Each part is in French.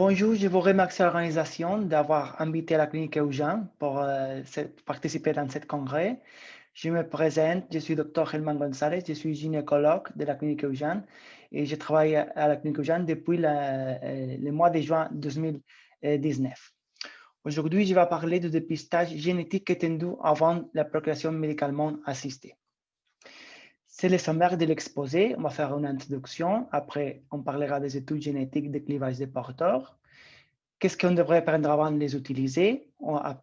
Bonjour, je vous remercie à l'organisation d'avoir invité la clinique Eugène pour participer dans ce congrès. Je me présente, je suis Dr. Helman González, je suis gynécologue de la clinique Eugène et je travaille à la clinique Eugène depuis le mois de juin 2019. Aujourd'hui, je vais parler du dépistage génétique étendu avant la procréation médicalement assistée. C'est le sommaire de l'exposé. On va faire une introduction. Après, on parlera des études génétiques de clivage des porteurs. Qu'est-ce qu'on devrait prendre avant de les utiliser?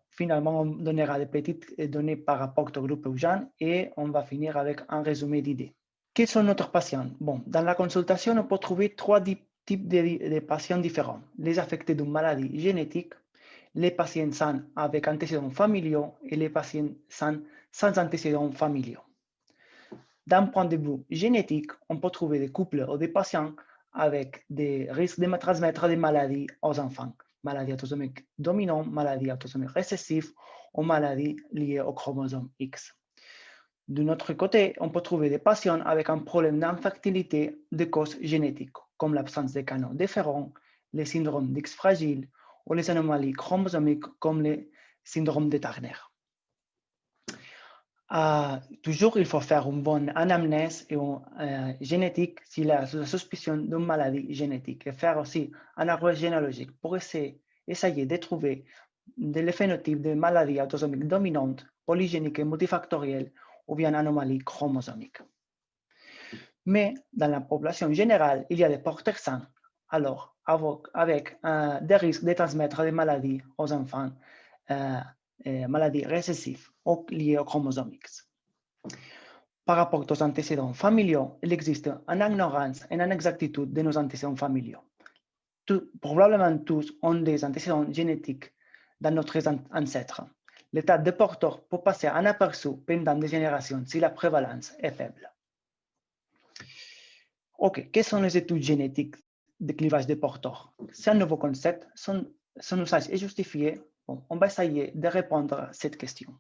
Finalement, on donnera des petites données par rapport au groupe Eugène et on va finir avec un résumé d'idées. Qui sont nos patients? Bon, dans la consultation, on peut trouver trois types de patients différents. Les affectés d'une maladie génétique, les patients sains avec antécédents familiaux et les patients sains sans antécédents familiaux. D'un point de vue génétique, on peut trouver des couples ou des patients avec des risques de transmettre des maladies aux enfants. Maladies autosomiques dominantes, maladies autosomiques récessives ou maladies liées au chromosome X. D'un autre côté, on peut trouver des patients avec un problème d'infertilité de cause génétique, comme l'absence de canaux déférents, les syndromes d'X fragile ou les anomalies chromosomiques comme le syndrome de Turner. Toujours, il faut faire une bonne anamnèse et génétique s'il y a la suspicion d'une maladie génétique et faire aussi un arbre généalogique pour essayer de trouver les phénotypes de maladies autosomiques dominantes, polygéniques et multifactorielles ou bien anomalies chromosomiques. Mais dans la population générale, il y a des porteurs sains, alors avec des risques de transmettre des maladies aux enfants, maladies récessives ou liées aux chromosomes X. Par rapport aux antécédents familiaux, il existe une ignorance et une inexactitude de nos antécédents familiaux. Probablement tous ont des antécédents génétiques dans notre ancêtre. L'état de porteur peut passer inaperçu pendant des générations si la prévalence est faible. Ok, quelles sont les études génétiques de clivage des porteurs? C'est un nouveau concept, son usage est justifié. Bon, on va essayer de répondre à cette question.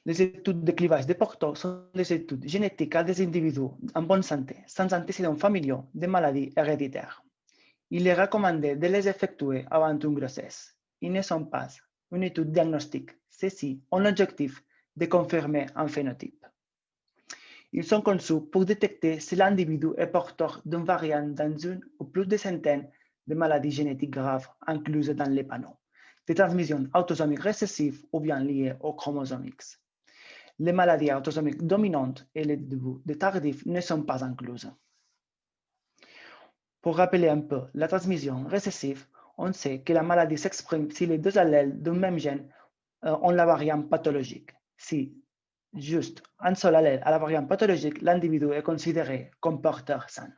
Les études de clivage des porteurs sont des études génétiques à des individus en bonne santé, sans antécédents familiaux de maladies héréditaires. Il est recommandé de les effectuer avant une grossesse. Ils ne sont pas une étude diagnostique. Ceci a l'objectif de confirmer un phénotype. Ils sont conçus pour détecter si l'individu est porteur d'une variante dans une ou plus de centaines de maladies génétiques graves incluses dans les panneaux, de transmission autosomique récessive ou bien liées au chromosome X. Les maladies autosomiques dominantes et les débuts de tardifs ne sont pas incluses. Pour rappeler un peu la transmission récessive, on sait que la maladie s'exprime si les deux allèles d'un même gène ont la variante pathologique. Si juste un seul allèle a la variante pathologique, l'individu est considéré comme porteur sain.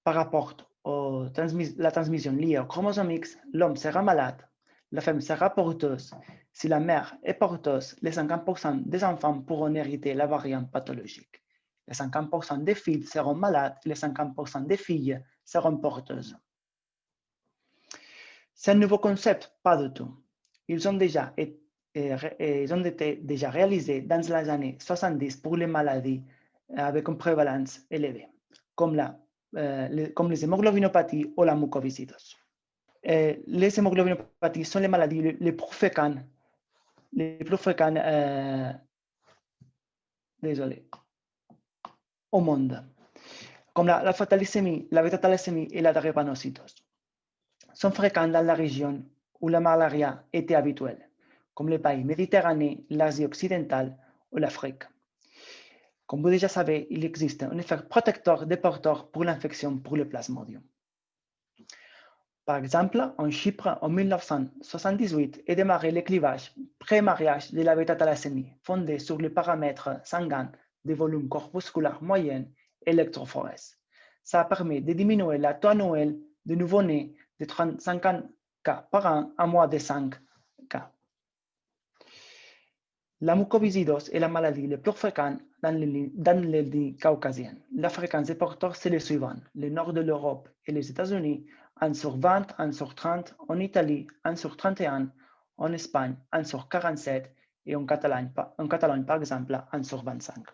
Par rapport à la transmission liée au chromosome X, l'homme sera malade, la femme sera porteuse. Si la mère est porteuse, les 50% des enfants pourront hériter la variante pathologique. Les 50% des filles seront malades, les 50% des filles seront porteuses. C'est un nouveau concept? Pas du tout. Ils ont été déjà réalisés dans les années 70 pour les maladies avec une prévalence élevée, comme les hémoglobinopathies ou la mucoviscidose. Les hémoglobinopathies sont les maladies les plus fréquentes au monde, comme l'alpha thalassémie, la bêta thalassémie et la drépanocytose. Sont fréquentes dans la région où la malaria était habituelle, comme les pays méditerranéens, l'Asie occidentale ou l'Afrique. Comme vous déjà savez, il existe un effet protecteur des porteurs pour l'infection pour le plasmodium. Par exemple, en Chypre, en 1978, est démarré le clivage pré-mariage de la bêta-thalassémie, fondé sur les paramètres sanguins de volume corpusculaire moyen et l'électrophorèse. Ça a permis de diminuer la taux annuel de nouveau-nés de 50 cas par an à moins de 5 cas. La mucoviscidose est la maladie la plus fréquente dans les lignes caucasiennes. La fréquence des porteurs, c'est le suivant. Le nord de l'Europe et les États-Unis, 1 sur 20, 1 sur 30. En Italie, 1 sur 31. En Espagne, 1 sur 47. Et en Catalogne, par exemple, 1 sur 25.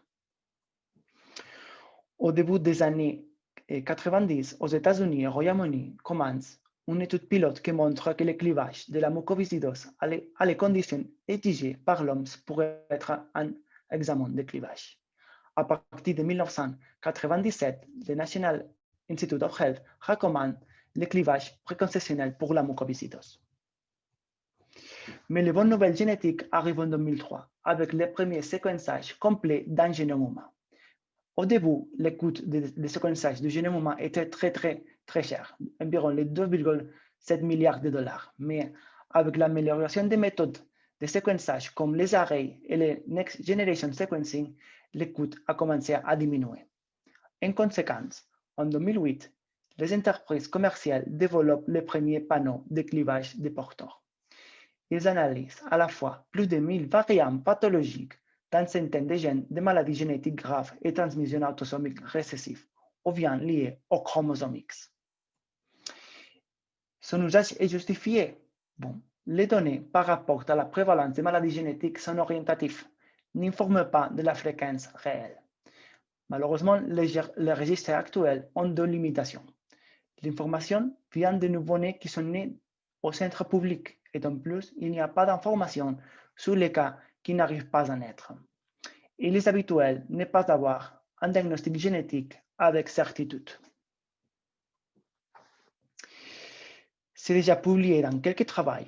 Au début des années 90, aux États-Unis et au Royaume-Uni, commence une étude pilote qui montre que le clivage de la mucoviscidose a les conditions exigées par l'homme pour être un examen de clivage. À partir de 1997, le National Institute of Health recommande le clivage préconcessionnel pour la mucoviscidose. Mais les bonnes nouvelles génétiques arrivent en 2003 avec le premier séquençage complet d'un génome humain. Au début, le coût de séquençage du génome humain était très cher, environ les 2,7 milliards de dollars. Mais avec l'amélioration des méthodes de séquençage comme les arrays et le Next Generation Sequencing, le coût a commencé à diminuer. En conséquence, en 2008, les entreprises commerciales développent les premiers panneaux de clivage de porteurs. Ils analysent à la fois plus de 1000 variantes pathologiques dans centaines de gènes de maladies génétiques graves et transmission autosomique récessive, ou bien liées au chromosome X. Son usage est justifié. Bon, les données par rapport à la prévalence des maladies génétiques sont orientatives, n'informent pas de la fréquence réelle. Malheureusement, les registres actuels ont deux limitations. L'information vient de nouveau-nés qui sont nés au centre public et en plus, il n'y a pas d'information sur les cas qui n'arrivent pas à naître. Il est habituel n'est pas d'avoir un diagnostic génétique avec certitude. C'est déjà publié dans quelques travaux.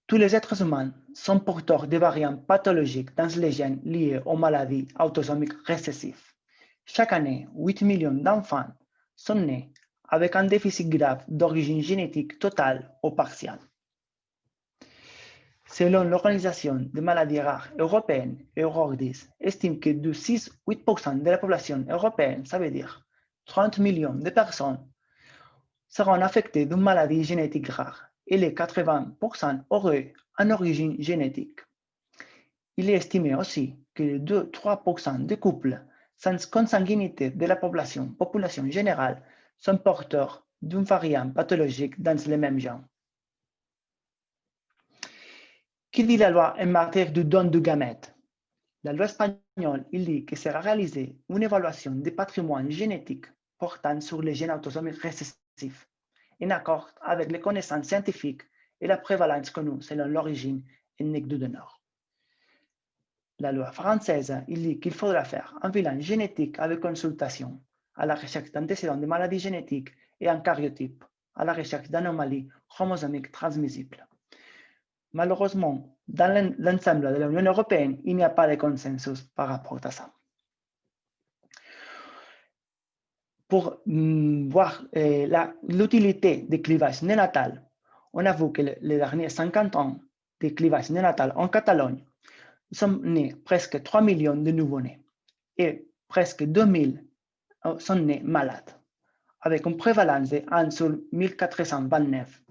Tous les êtres humains sont porteurs de variantes pathologiques dans les gènes liés aux maladies autosomiques récessives. Chaque année, 8 millions d'enfants sont nés avec un déficit grave d'origine génétique totale ou partielle. Selon l'Organisation des maladies rares européenne, Eurordis estime que de 6-8% de la population européenne, ça veut dire 30 millions de personnes, seront affectées d'une maladie génétique rare et les 80% auraient une origine génétique. Il est estimé aussi que 2-3% des couples sans consanguinité de la population générale sont porteurs d'une variante pathologique dans les mêmes gènes. Qui dit la loi en matière de don de gamètes? La loi espagnole dit que sera réalisée une évaluation des patrimoines génétiques portant sur les gènes autosomiques récessifs, en accord avec les connaissances scientifiques et la prévalence connue selon l'origine ethnique du donneur. La loi française dit qu'il faudra faire un bilan génétique avec consultation à la recherche d'antécédents de maladies génétiques et un karyotype à la recherche d'anomalies chromosomiques transmissibles. Malheureusement, dans l'ensemble de l'Union européenne, il n'y a pas de consensus par rapport à ça. Pour voir l'utilité des clivages néonatals, on a vu que les derniers 50 ans de clivage néonatal en Catalogne sont nés presque 3 millions de nouveau-nés et presque 2000 sont nés malades, avec une prévalence de 1 sur 1429.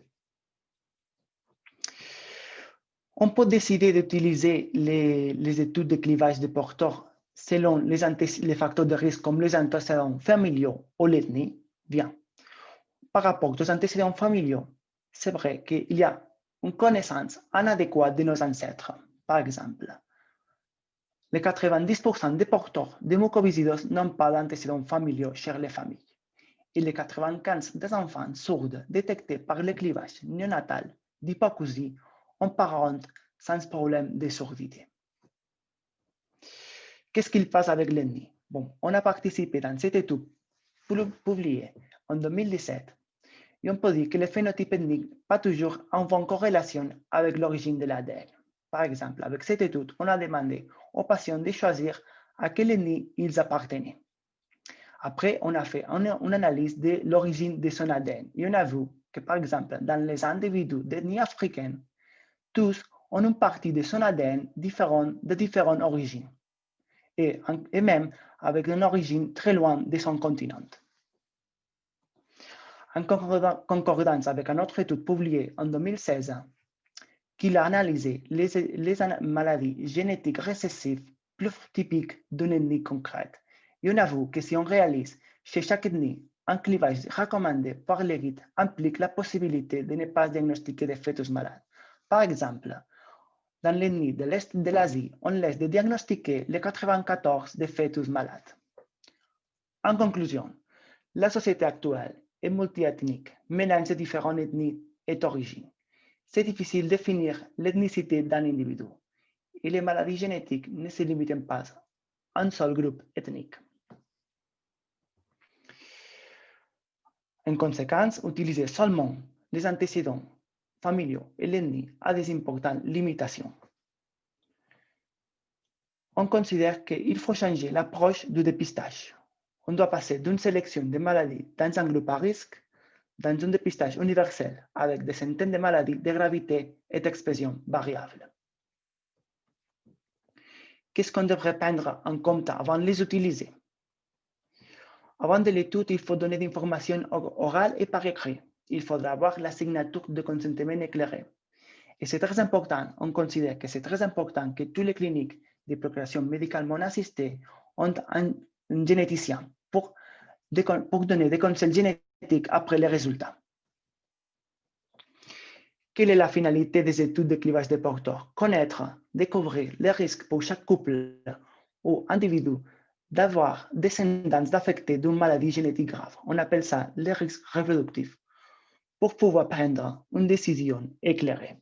On peut décider d'utiliser les études de clivage de porteurs selon les facteurs de risque comme les antécédents familiaux ou l'ethnie. Bien. Par rapport aux antécédents familiaux, c'est vrai qu'il y a une connaissance inadéquate de nos ancêtres. Par exemple, les 90% des porteurs de mucoviscidose n'ont pas d'antécédents familiaux chez les familles. Et les 95% des enfants sourds détectés par le clivage néonatal d'hypacousie ont parents sans problème de surdité. Qu'est-ce qu'il passe avec l'ethnie? Bon, on a participé dans cette étude publiée en 2017 et on peut dire que le phénotype ethnique n'a pas toujours en bonne corrélation avec l'origine de l'ADN. Par exemple, avec cette étude, on a demandé aux patients de choisir à quelle ethnie ils appartenaient. Après, on a fait une analyse de l'origine de son ADN et on a vu que, par exemple, dans les individus d'ethnie africaine, tous ont une partie de son ADN de différentes origines, et même avec une origine très loin de son continent. En concordance avec une autre étude publiée en 2016, qui a analysé les maladies génétiques récessives plus typiques d'une ethnie concrète. Et on a vu que si on réalise chez chaque ethnie un clivage recommandé par les guides implique la possibilité de ne pas diagnostiquer des fœtus malades. Par exemple, dans l'ethnie de l'Est de l'Asie, on laisse de diagnostiquer les 94 des fœtus malades. En conclusion, La société actuelle est multiethnique, mélange de différentes ethnies et origines. C'est difficile de définir l'ethnicité d'un individu et les maladies génétiques ne se limitent pas à un seul groupe ethnique. En conséquence, utiliser seulement les antécédents familiaux et l'ethnie a des importantes limitations. On considère qu'il faut changer l'approche du dépistage. On doit passer d'une sélection de maladies dans un groupe à risque dans un dépistage universel avec des centaines de maladies de gravité et d'expression variables. Qu'est-ce qu'on devrait prendre en compte avant de les utiliser? Avant de l'étude, il faut donner des informations orales et par écrit. Il faudra avoir la signature de consentement éclairé. Et c'est très important, on considère que c'est très important que toutes les cliniques de procréation médicalement assistée ont un généticien pour donner des conseils génétiques après les résultats. Quelle est la finalité des études de clivage des porteurs? Connaître, découvrir les risques pour chaque couple ou individu d'avoir descendance affectés d'une maladie génétique grave. On appelle ça les risques reproductifs pour pouvoir prendre une décision éclairée.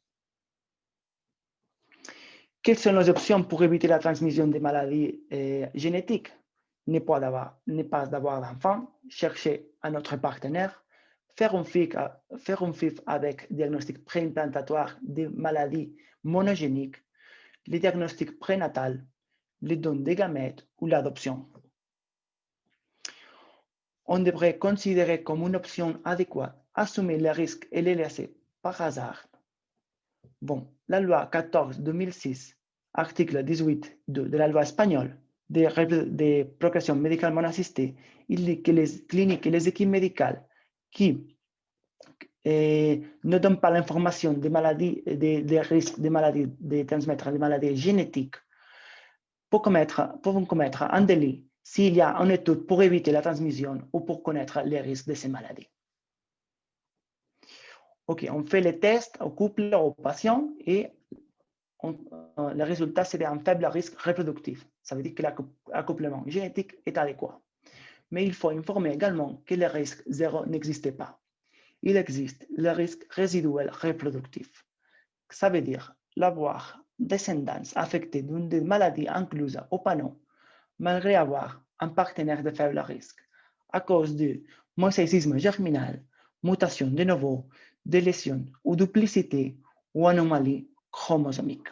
Quelles sont les options pour éviter la transmission des maladies génétiques? Ne pas d'avoir d'enfants, chercher un autre partenaire, faire un FIV avec diagnostic préimplantatoire des maladies monogéniques, les diagnostics prénatal, les dons des gamètes ou l'adoption. On devrait considérer comme une option adéquate assumer les risques et les laisser par hasard. Bon, la loi 14/2006, article 18.2 de la loi espagnole de procréation médicalement assistée, il dit que les cliniques et les équipes médicales qui ne donnent pas l'information des maladies, des risques de maladies, de transmettre des maladies génétiques, peuvent commettre un délit s'il y a une étude pour éviter la transmission ou pour connaître les risques de ces maladies. OK, on fait les tests au couple, aux patients et le résultat serait un faible risque reproductif. Ça veut dire que l'accouplement génétique est adéquat. Mais il faut informer également que le risque zéro n'existe pas. Il existe le risque résiduel reproductif. Ça veut dire l'avoir descendance affectée d'une maladie incluse au panneau, malgré avoir un partenaire de faible risque, à cause du mosaïcisme germinal, mutation de nouveau, de lésions ou duplicité ou anomalie chromosomique.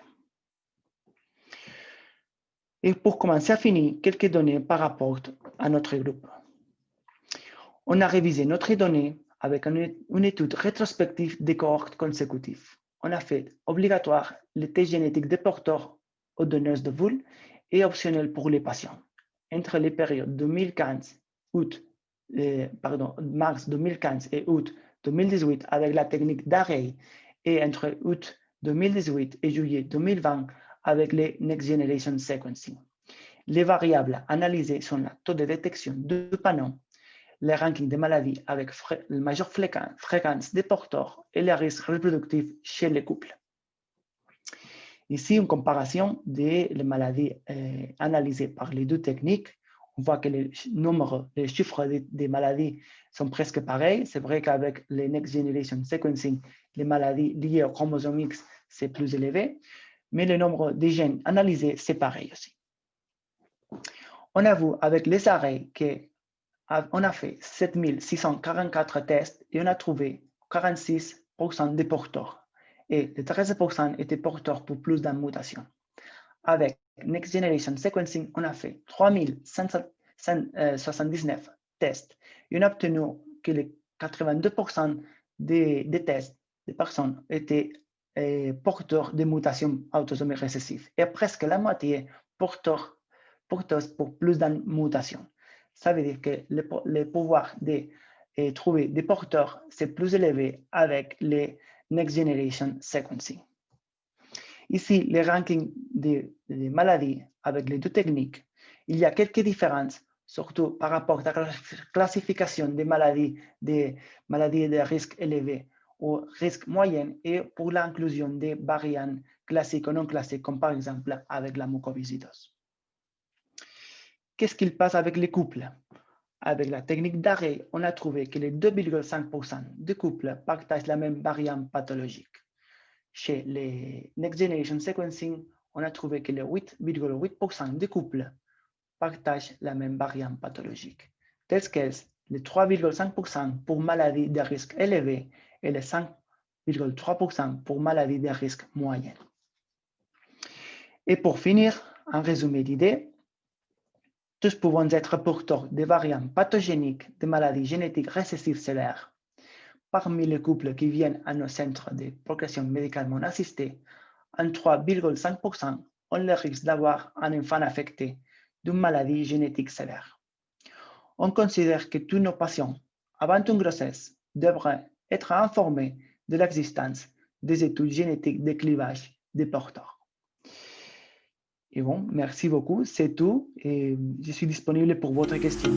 Et pour commencer à finir, quelques données par rapport à notre groupe. On a révisé notre données avec une étude rétrospective des cohortes consécutives. On a fait obligatoire le test génétique des porteurs aux donneuses de vulve et optionnel pour les patients. Entre les périodes 2015, mars 2015 et août 2018 avec la technique d'array et entre août 2018 et juillet 2020 avec les Next Generation Sequencing. Les variables analysées sont le taux de détection du panneau, le ranking des maladies avec la majeure fréquence des porteurs et les risques reproductifs chez les couples. Ici, une comparaison des maladies analysées par les deux techniques. On voit que les chiffres des maladies sont presque pareils. C'est vrai qu'avec les Next Generation Sequencing, les maladies liées au chromosome X, c'est plus élevé, mais le nombre de gènes analysés, c'est pareil aussi. On a vu avec les arrays qu'on a fait 7644 tests et on a trouvé 46% des porteurs. Et les 13% étaient porteurs pour plus d'une mutation. Avec Next Generation Sequencing, on a fait 3179 tests et on a obtenu que les 82% des tests des personnes étaient porteurs de mutations autosomiques récessives et presque la moitié porteuses pour plus d'une mutation. Ça veut dire que le pouvoir de trouver des porteurs, c'est plus élevé avec les Next Generation Sequencing. Ici, le ranking des maladies avec les deux techniques, il y a quelques différences, surtout par rapport à la classification des maladies de risque élevé ou risque moyen et pour l'inclusion des variants classiques ou non classiques, comme par exemple avec la mucoviscidose. Qu'est-ce qu'il passe avec les couples? Avec la technique d'arrêt, on a trouvé que les 2,5% de couples partagent la même variante pathologique. Chez les Next Generation Sequencing, on a trouvé que les 8,8% de couples partagent la même variante pathologique. Tels que les 3,5% pour maladies de risque élevé et les 5,3% pour maladies de risque moyen. Et pour finir, un résumé d'idées, tous pouvons être porteurs de variantes pathogéniques de maladies génétiques récessives sévères. Parmi les couples qui viennent à nos centres de procréation médicalement assistée, en 3,5% ont le risque d'avoir un enfant affecté d'une maladie génétique sévère. On considère que tous nos patients, avant une grossesse, devraient être informés de l'existence des études génétiques de clivage des porteurs. Et bon, merci beaucoup, c'est tout et je suis disponible pour votre question.